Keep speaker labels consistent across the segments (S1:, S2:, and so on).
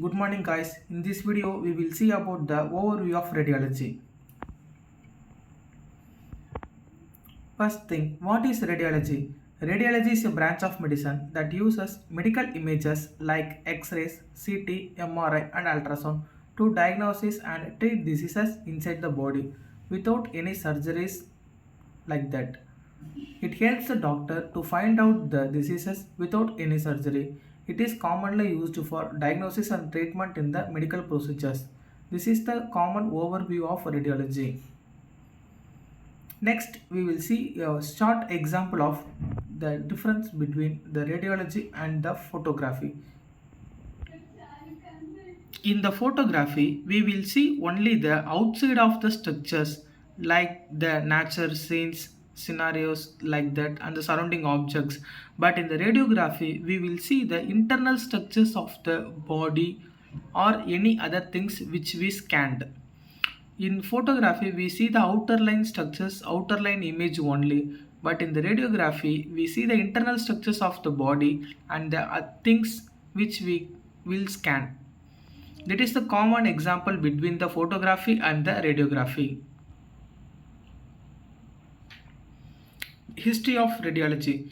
S1: Good morning guys. In this video we will see about the overview of radiology. First thing, what is radiology? Radiology is a branch of medicine that uses medical images like X-rays, CT, MRI and ultrasound to diagnose and treat diseases inside the body without any surgeries like that. It helps the doctor to find out the diseases without any surgery. It is commonly used for diagnosis and treatment in the medical procedures. This is the common overview of radiology. Next, we will see a short example of the difference between the radiology and the photography. In the photography, we will see only the outside of the structures like the nature scenes, scenarios like that and the surrounding objects. But in the radiography, we will see the internal structures of the body or any other things which we scanned. In photography, we see the outer line structures, outer line image only. But in the radiography, we see the internal structures of the body and the things which we will scan. That is the common example between the photography and the radiography. History of radiology.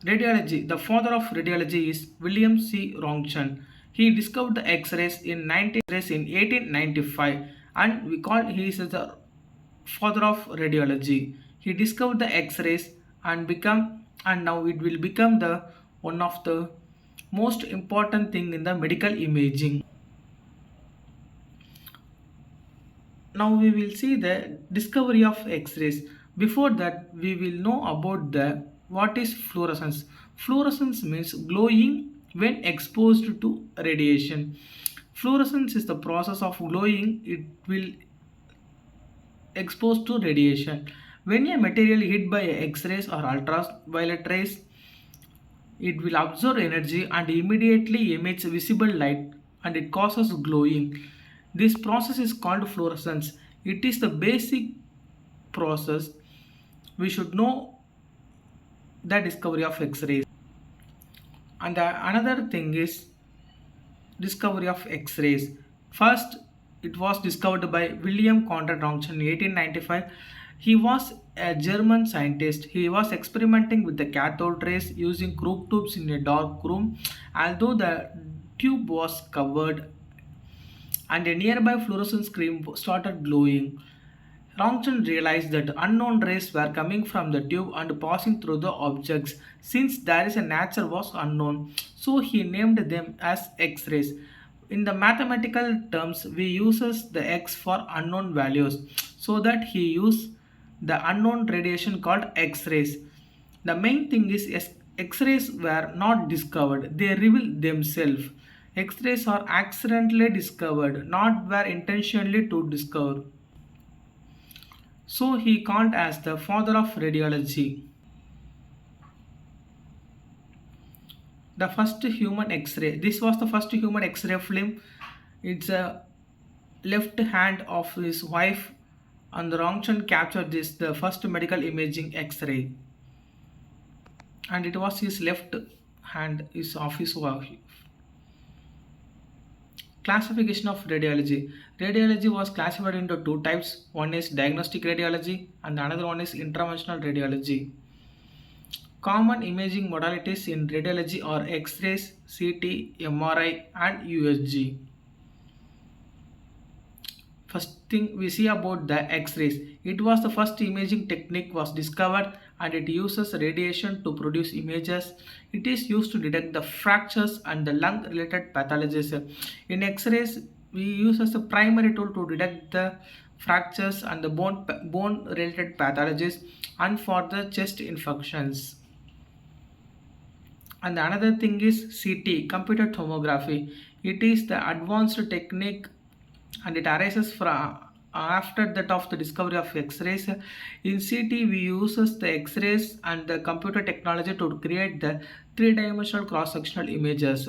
S1: Radiology, the father of radiology is William C. Röntgen. He discovered the X-rays in 1895 and we call he is the father of radiology. He discovered the X-rays and now it will become the one of the most important thing in the medical imaging. Now we will see the discovery of X-rays. Before that, we will know about the what is fluorescence. Fluorescence means glowing when exposed to radiation. Fluorescence is the process of glowing. It will exposed to radiation. When a material hit by X-rays or ultraviolet rays, it will absorb energy and immediately emits visible light and it causes glowing. This process is called fluorescence. It is the basic process. We should know the discovery of X-rays. And another thing is discovery of X-rays. First, it was discovered by William Conrad Röntgen in 1895. He was a German scientist. He was experimenting with the cathode rays using crook tubes in a dark room. Although the tube was covered and a nearby fluorescent screen started glowing, Röntgen realized that unknown rays were coming from the tube and passing through the objects. Since their nature was unknown, so he named them as X-rays. In the mathematical terms, we uses the X for unknown values, so that he used the unknown radiation called X-rays. The main thing is X-rays were not discovered; they reveal themselves. X-rays are accidentally discovered, not were intentionally to discover. So he called as the father of radiology. The first human X-ray. This was the first human X-ray film. It's a left hand of his wife, and Röntgen captured this the first medical imaging X-ray, and it was his left hand is of his wife. Classification of radiology. Radiology was classified into two types. One is diagnostic radiology and another one is interventional radiology. Common imaging modalities in radiology are X-rays, CT, MRI and USG. First thing we see about the X-rays. It was the first imaging technique was discovered and it uses radiation to produce images. It is used to detect the fractures and the lung related pathologies. In X-rays, we use as a primary tool to detect the fractures and the bone related pathologies and for the chest infections. And another thing is CT, computer tomography. It is the advanced technique and it arises from after that of the discovery of X-rays. In CT, we uses the X-rays and the computer technology to create the three-dimensional cross-sectional images.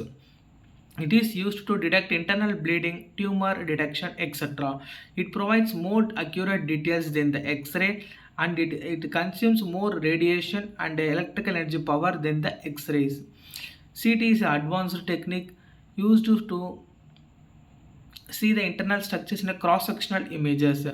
S1: It is used to detect internal bleeding, tumor detection, etc. It provides more accurate details than the X-ray and it consumes more radiation and electrical energy power than the X-rays. CT is an advanced technique used to see the internal structures in a cross-sectional images.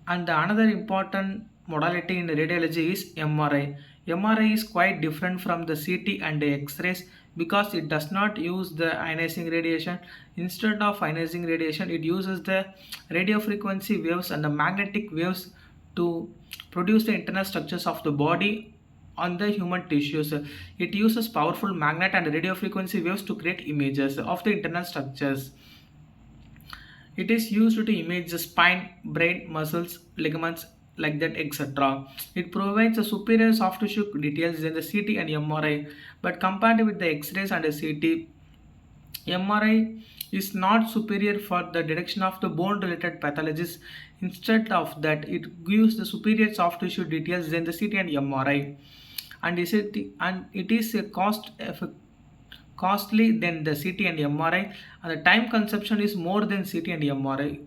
S1: And the another important modality in radiology is MRI. MRI is quite different from the CT and the X-rays because it does not use the ionizing radiation. Instead of ionizing radiation, it uses the radio frequency waves and the magnetic waves to produce the internal structures of the body on the human tissues. It uses powerful magnet and radio frequency waves to create images of the internal structures. It is used to image the spine, brain, muscles, ligaments, like that, etc. It provides a superior soft tissue details than the CT and MRI, but compared with the X-rays and the CT, MRI is not superior for the detection of the bone-related pathologies. Instead of that, it gives the superior soft tissue details than the CT and MRI, and it is a costly than the CT and MRI, and the time consumption is more than CT and MRI.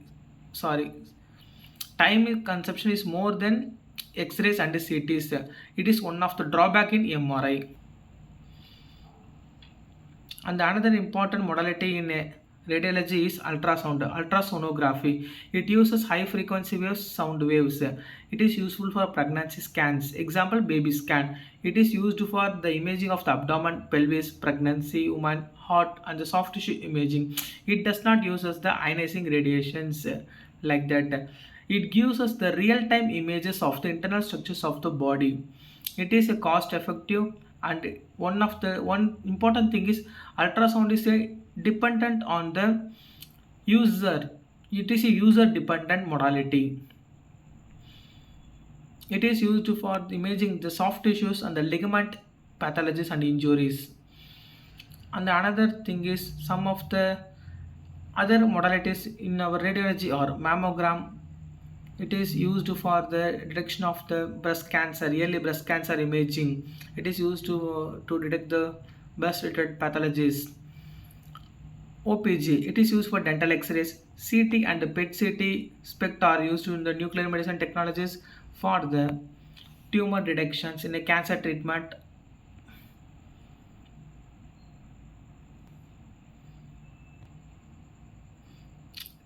S1: Sorry, time consumption is more than X-rays and CTs. It is one of the drawback in MRI. And the another important modality in radiology is ultrasonography. It uses high frequency waves, sound waves. It is useful for pregnancy scans. Example, baby scan. It is used for the imaging of the abdomen, pelvis, pregnancy, woman, heart, and the soft tissue imaging. It does not use the ionizing radiations like that. It gives us the real-time images of the internal structures of the body. It is a cost effective, and one important thing is ultrasound is a dependent on the user. It is a user dependent modality. It is used for imaging the soft tissues and the ligament pathologies and injuries. And the another thing is some of the other modalities in our radiology or mammogram. It is used for the detection of the breast cancer, early breast cancer imaging. It is used to detect the breast related pathologies. OPG, it is used for dental x-rays. CT and the PET CT SPECT are used in the nuclear medicine technologies for the tumor detections in a cancer treatment.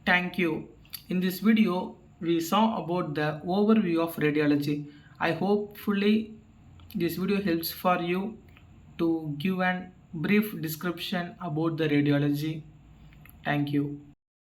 S1: Thank you. In this video, we saw about the overview of radiology. I hopefully this video helps for you to give an brief description about the radiology. Thank you.